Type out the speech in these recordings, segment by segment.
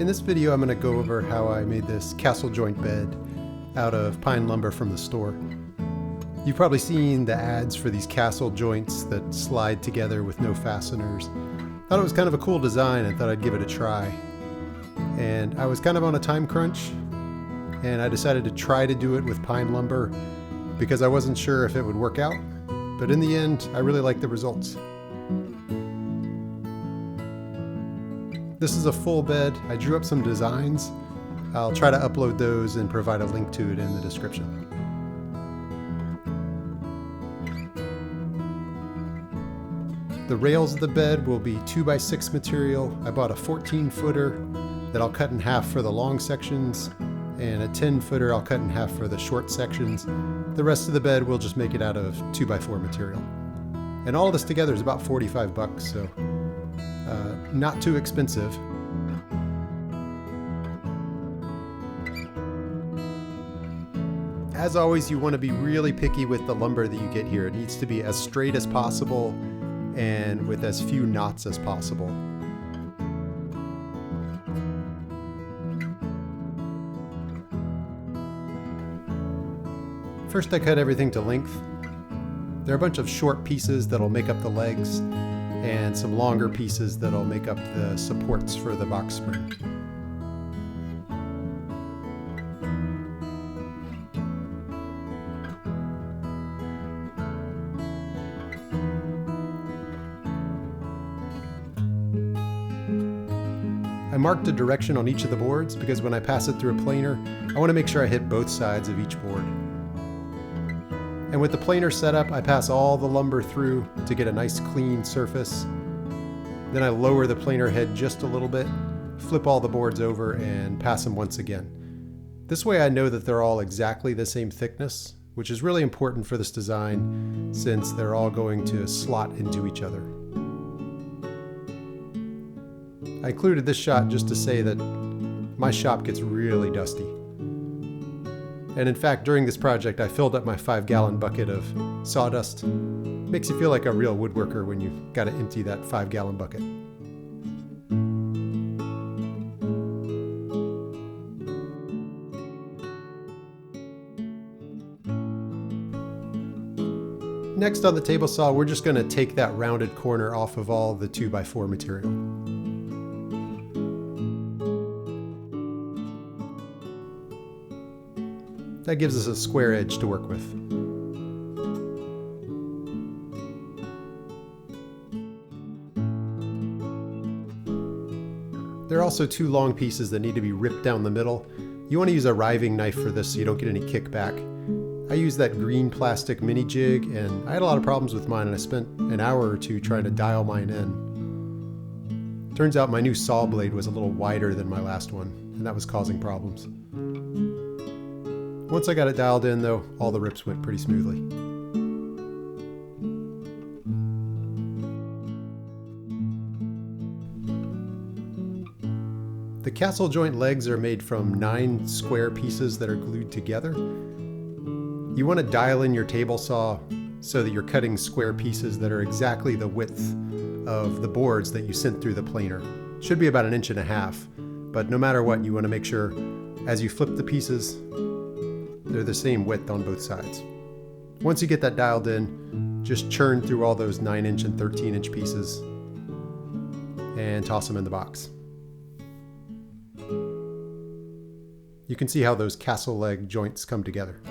In this video I'm going to go over how I made this castle joint bed out of pine lumber from the store. You've probably seen the ads for these castle joints that slide together with no fasteners. Thought it was kind of a cool design and thought I'd give it a try. And I was kind of on a time crunch, and I decided to try to do it with pine lumber because I wasn't sure if it would work out. But in the end, I really liked the results. This is a full bed. I drew up some designs. I'll try to upload those and provide a link to it in the description. The rails of the bed will be 2x6 material. I bought a 14-footer that I'll cut in half for the long sections, and a 10-footer I'll cut in half for the short sections. The rest of the bed we'll just make it out of 2x4 material. And all of this together is about 45 bucks, so not too expensive. As always, you want to be really picky with the lumber that you get here. It needs to be as straight as possible and with as few knots as possible. First, I cut everything to length. There are a bunch of short pieces that'll make up the legs and some longer pieces that'll make up the supports for the box spring. I marked a direction on each of the boards because when I pass it through a planer, I want to make sure I hit both sides of each board. And with the planer setup, I pass all the lumber through to get a nice clean surface. Then I lower the planer head just a little bit, flip all the boards over, and pass them once again. This way I know that they're all exactly the same thickness, which is really important for this design since they're all going to slot into each other. I included this shot just to say that my shop gets really dusty. And in fact, during this project, I filled up my 5-gallon bucket of sawdust. Makes you feel like a real woodworker when you've got to empty that 5-gallon bucket. Next on the table saw, we're just going to take that rounded corner off of all the 2x4 material. That gives us a square edge to work with. There are also two long pieces that need to be ripped down the middle. You want to use a riving knife for this so you don't get any kickback. I used that green plastic mini jig, and I had a lot of problems with mine, and I spent an hour or two trying to dial mine in. Turns out my new saw blade was a little wider than my last one, and that was causing problems. Once I got it dialed in though, all the rips went pretty smoothly. The castle joint legs are made from 9 square pieces that are glued together. You want to dial in your table saw so that you're cutting square pieces that are exactly the width of the boards that you sent through the planer. Should be about 1.5 inches, but no matter what, you want to make sure as you flip the pieces, they're the same width on both sides. Once you get that dialed in, just churn through all those 9-inch and 13-inch pieces and toss them in the box. You can see how those castle leg joints come together.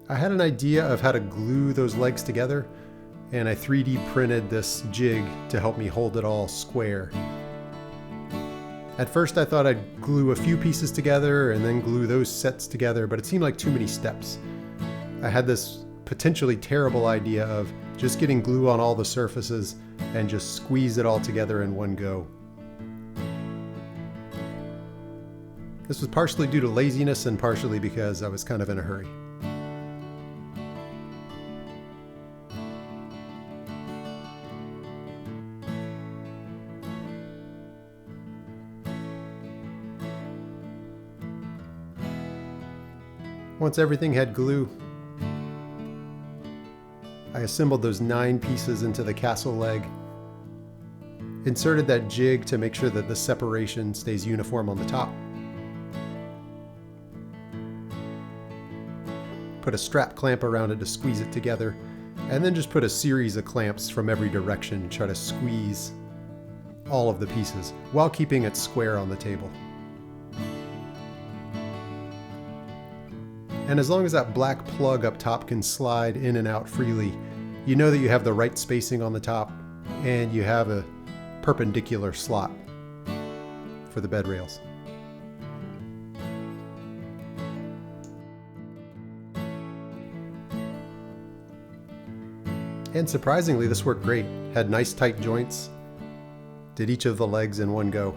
I had an idea of how to glue those legs together, and I 3D printed this jig to help me hold it all square. At first I thought I'd glue a few pieces together and then glue those sets together, but it seemed like too many steps. I had this potentially terrible idea of just getting glue on all the surfaces and just squeeze it all together in one go. This was partially due to laziness and partially because I was kind of in a hurry. Once everything had glue, I assembled those 9 pieces into the castle leg, inserted that jig to make sure that the separation stays uniform on the top, put a strap clamp around it to squeeze it together, and then just put a series of clamps from every direction, try to squeeze all of the pieces while keeping it square on the table. And as long as that black plug up top can slide in and out freely, you know that you have the right spacing on the top and you have a perpendicular slot for the bed rails. And surprisingly, this worked great. Had nice tight joints. Did each of the legs in one go.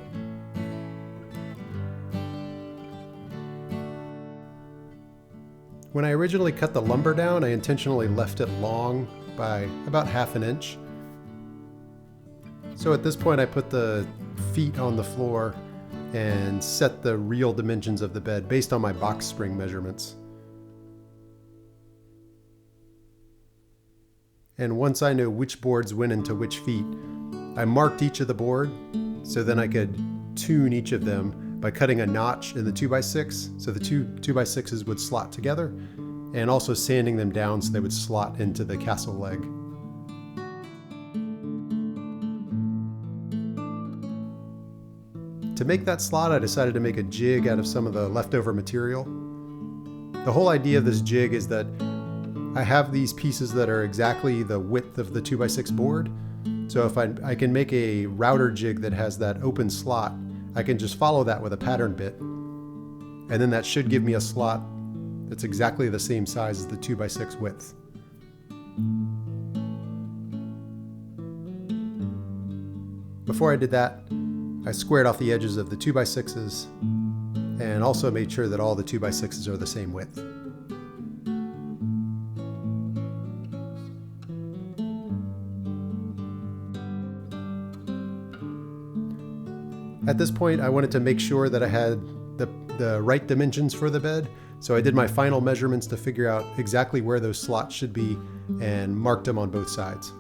When I originally cut the lumber down, I intentionally left it long by about 1/2 inch. So at this point I put the feet on the floor and set the real dimensions of the bed based on my box spring measurements. And once I knew which boards went into which feet, I marked each of the board so then I could tune each of them by cutting a notch in the 2x6 so the two 2x6's would slot together, and also sanding them down so they would slot into the castle leg. To make that slot, I decided to make a jig out of some of the leftover material. The whole idea of this jig is that I have these pieces that are exactly the width of the 2x6 board. So if I can make a router jig that has that open slot, I can just follow that with a pattern bit. And then that should give me a slot that's exactly the same size as the 2x6 width. Before I did that, I squared off the edges of the 2x6's and also made sure that all the 2x6's are the same width. At this point, I wanted to make sure that I had the right dimensions for the bed, so I did my final measurements to figure out exactly where those slots should be and marked them on both sides.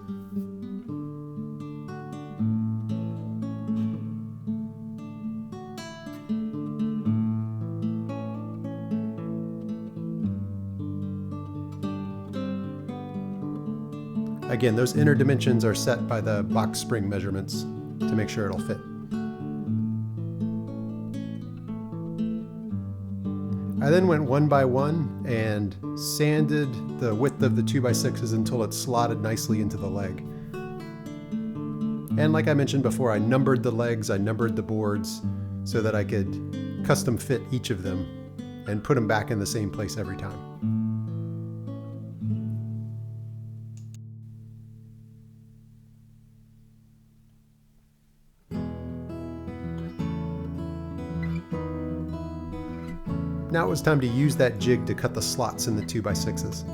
Again, those inner dimensions are set by the box spring measurements to make sure it'll fit. I then went one by one and sanded the width of the 2x6's until it slotted nicely into the leg. And like I mentioned before, I numbered the legs, I numbered the boards so that I could custom fit each of them and put them back in the same place every time. Now it was time to use that jig to cut the slots in the 2x6's.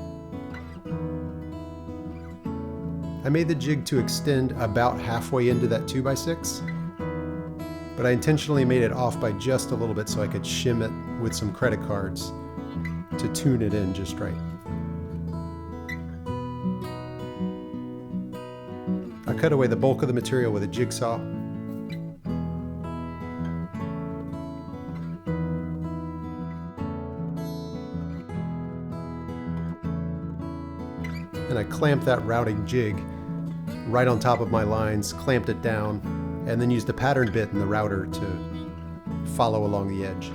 I made the jig to extend about halfway into that 2x6, but I intentionally made it off by just a little bit so I could shim it with some credit cards to tune it in just right. I cut away the bulk of the material with a jigsaw. And I clamped that routing jig right on top of my lines, clamped it down, and then used a pattern bit in the router to follow along the edge.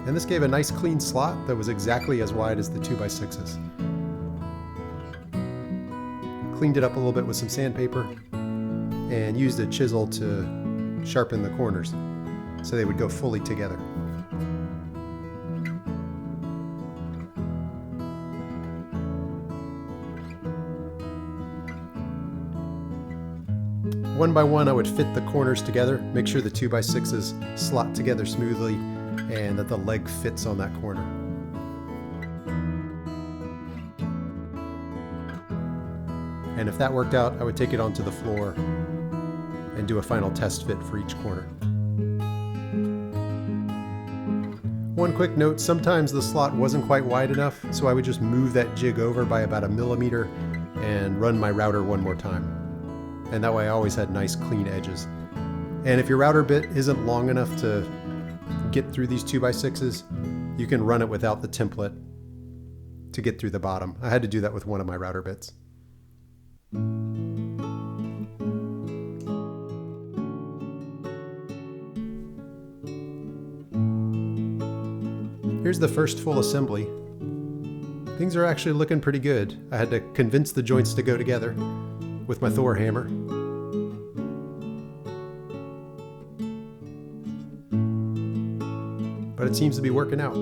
And this gave a nice clean slot that was exactly as wide as the 2x6's. Cleaned it up a little bit with some sandpaper and used a chisel to sharpen the corners so they would go fully together. One by one I would fit the corners together, make sure the 2x6's slot together smoothly and that the leg fits on that corner. And if that worked out, I would take it onto the floor and do a final test fit for each corner. One quick note, sometimes the slot wasn't quite wide enough, so I would just move that jig over by about 1 millimeter and run my router one more time. And that way I always had nice clean edges. And if your router bit isn't long enough to get through these 2x6's, you can run it without the template to get through the bottom. I had to do that with one of my router bits. Here's the first full assembly. Things are actually looking pretty good. I had to convince the joints to go together with my Thor hammer. But it seems to be working out.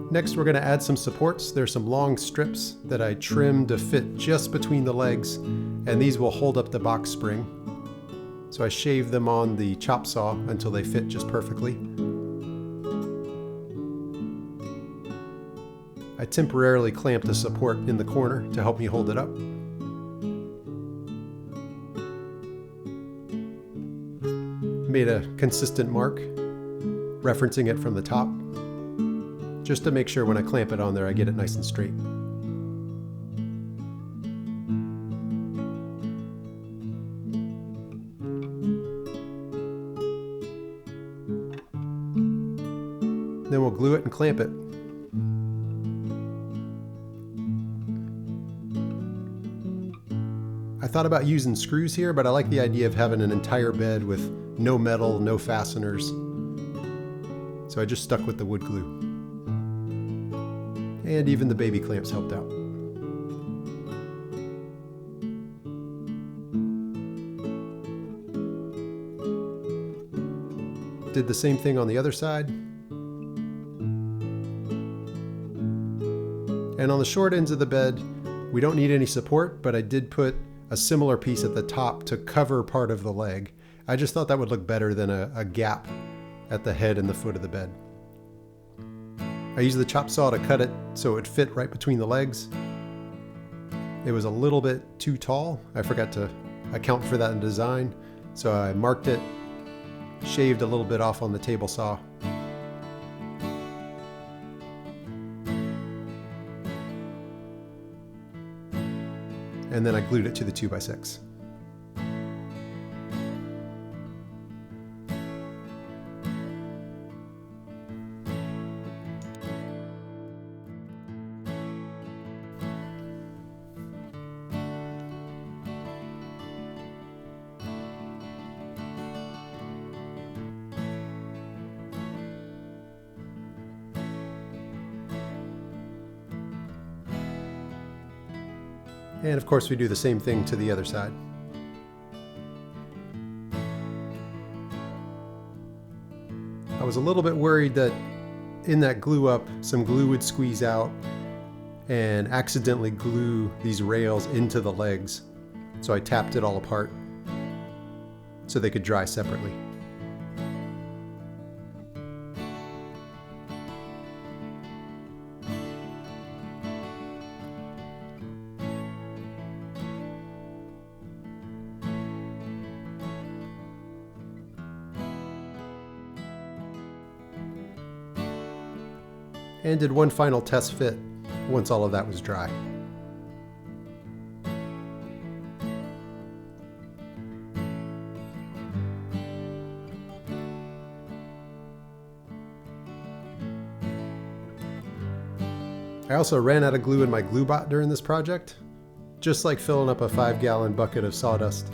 Next, we're going to add some supports. There's some long strips that I trimmed to fit just between the legs, and these will hold up the box spring. So I shaved them on the chop saw until they fit just perfectly. I temporarily clamped a support in the corner to help me hold it up. Made a consistent mark, referencing it from the top, just to make sure when I clamp it on there I get it nice and straight. Then we'll glue it and clamp it. I thought about using screws here, but I like the idea of having an entire bed with no metal, no fasteners. So I just stuck with the wood glue. And even the baby clamps helped out. Did the same thing on the other side. And on the short ends of the bed, we don't need any support, but I did put a similar piece at the top to cover part of the leg. I just thought that would look better than a gap at the head and the foot of the bed. I used the chop saw to cut it so it would fit right between the legs. It was a little bit too tall. I forgot to account for that in design, so I marked it, shaved a little bit off on the table saw. And then I glued it to the 2x6. And of course we do the same thing to the other side. I was a little bit worried that in that glue up, some glue would squeeze out and accidentally glue these rails into the legs. So I tapped it all apart so they could dry separately. And did one final test fit once all of that was dry. I also ran out of glue in my glue bot during this project. Just like filling up a 5-gallon bucket of sawdust,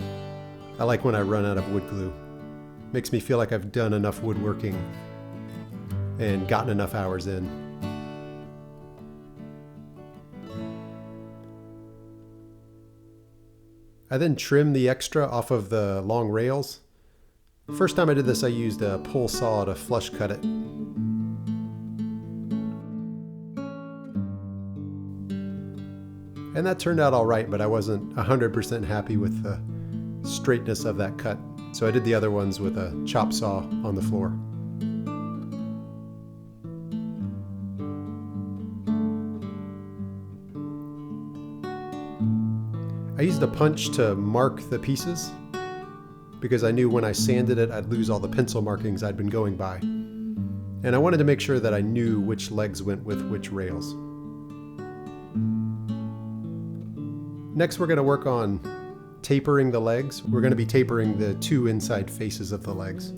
I like when I run out of wood glue. Makes me feel like I've done enough woodworking and gotten enough hours in. I then trimmed the extra off of the long rails. First time I did this, I used a pull saw to flush cut it. And that turned out all right, but I wasn't 100% happy with the straightness of that cut. So I did the other ones with a chop saw on the floor. I used a punch to mark the pieces because I knew when I sanded it I'd lose all the pencil markings I'd been going by. And I wanted to make sure that I knew which legs went with which rails. Next we're going to work on tapering the legs. We're going to be tapering the two inside faces of the legs.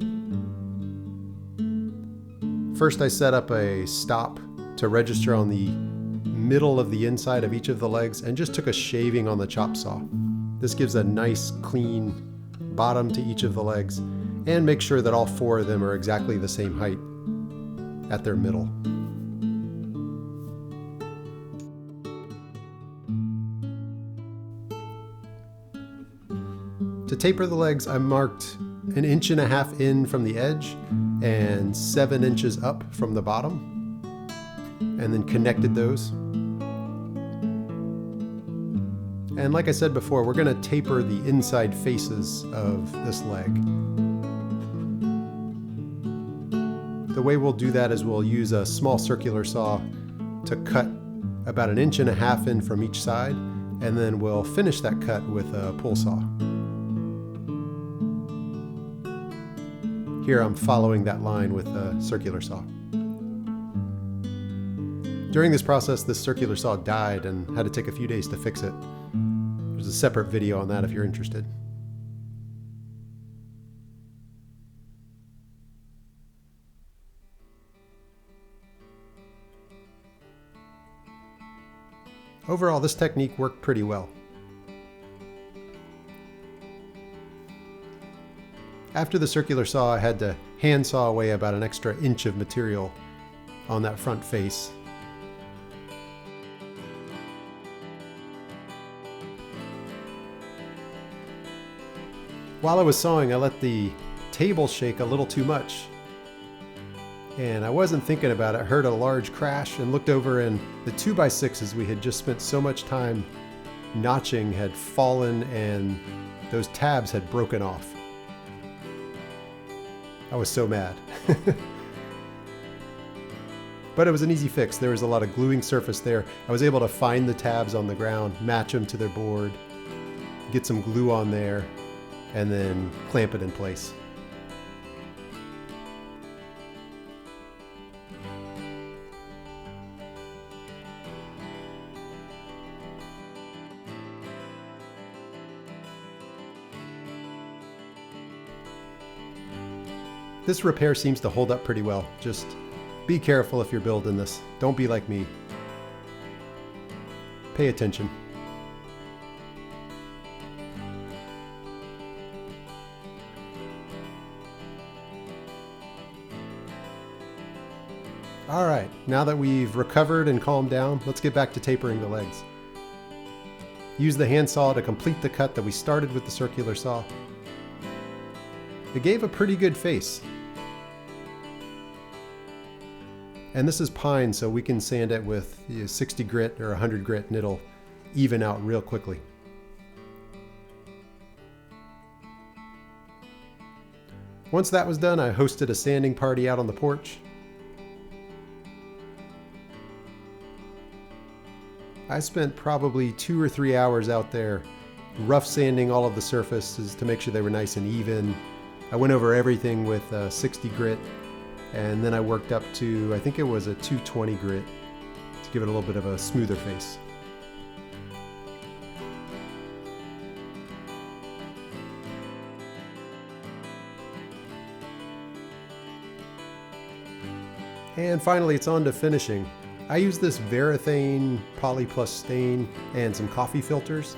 First I set up a stop to register on the middle of the inside of each of the legs and just took a shaving on the chop saw. This gives a nice clean bottom to each of the legs and make sure that all four of them are exactly the same height at their middle. To taper the legs, I marked 1.5 inches in from the edge and 7 inches up from the bottom, and then connected those. And like I said before, we're going to taper the inside faces of this leg. The way we'll do that is we'll use a small circular saw to cut about 1.5 inches in from each side, and then we'll finish that cut with a pull saw. Here I'm following that line with a circular saw. During this process, this circular saw died and had to take a few days to fix it. There's a separate video on that if you're interested. Overall, this technique worked pretty well. After the circular saw, I had to hand saw away about an extra inch of material on that front face. While I was sawing, I let the table shake a little too much. And I wasn't thinking about it. I heard a large crash and looked over, and the 2x6's we had just spent so much time notching had fallen and those tabs had broken off. I was so mad. But it was an easy fix. There was a lot of gluing surface there. I was able to find the tabs on the ground, match them to their board, get some glue on there, and then clamp it in place. This repair seems to hold up pretty well. Just be careful if you're building this. Don't be like me. Pay attention. All right, now that we've recovered and calmed down, let's get back to tapering the legs. Use the handsaw to complete the cut that we started with the circular saw. It gave a pretty good face. And this is pine, so we can sand it with 60 grit or 100 grit and it'll even out real quickly. Once that was done, I hosted a sanding party out on the porch. I spent probably 2 or 3 hours out there rough sanding all of the surfaces to make sure they were nice and even. I went over everything with 60 grit, and then I worked up to, I think it was a 220 grit to give it a little bit of a smoother face. And finally, it's on to finishing. I use this Varathane Poly Plus stain and some coffee filters.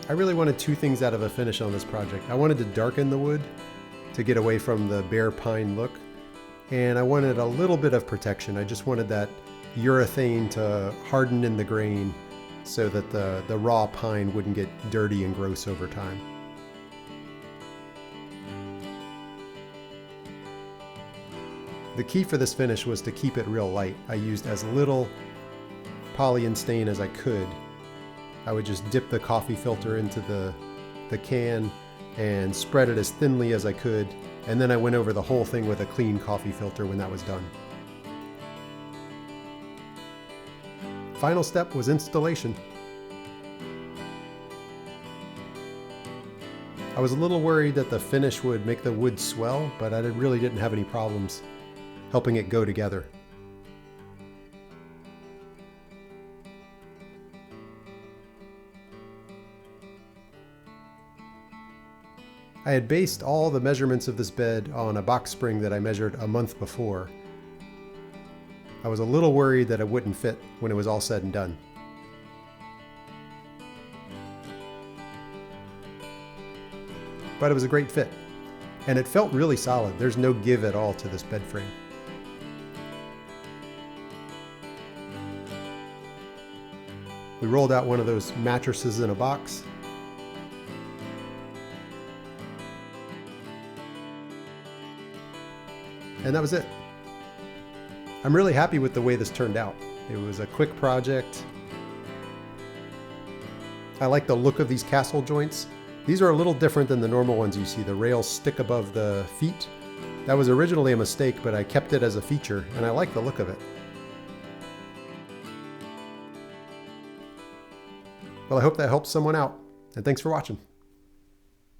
I really wanted two things out of a finish on this project. I wanted to darken the wood to get away from the bare pine look, and I wanted a little bit of protection. I just wanted that urethane to harden in the grain so that the raw pine wouldn't get dirty and gross over time. The key for this finish was to keep it real light. I used as little poly and stain as I could. I would just dip the coffee filter into the can and spread it as thinly as I could, and then I went over the whole thing with a clean coffee filter when that was done. Final step was installation. I was a little worried that the finish would make the wood swell, but I really didn't have any problems helping it go together. I had based all the measurements of this bed on a box spring that I measured a month before. I was a little worried that it wouldn't fit when it was all said and done. But it was a great fit, and it felt really solid. There's no give at all to this bed frame. We rolled out one of those mattresses in a box. And that was it. I'm really happy with the way this turned out. It was a quick project. I like the look of these castle joints. These are a little different than the normal ones you see. The rails stick above the feet. That was originally a mistake, but I kept it as a feature, and I like the look of it. Well, I hope that helps someone out, and thanks for watching.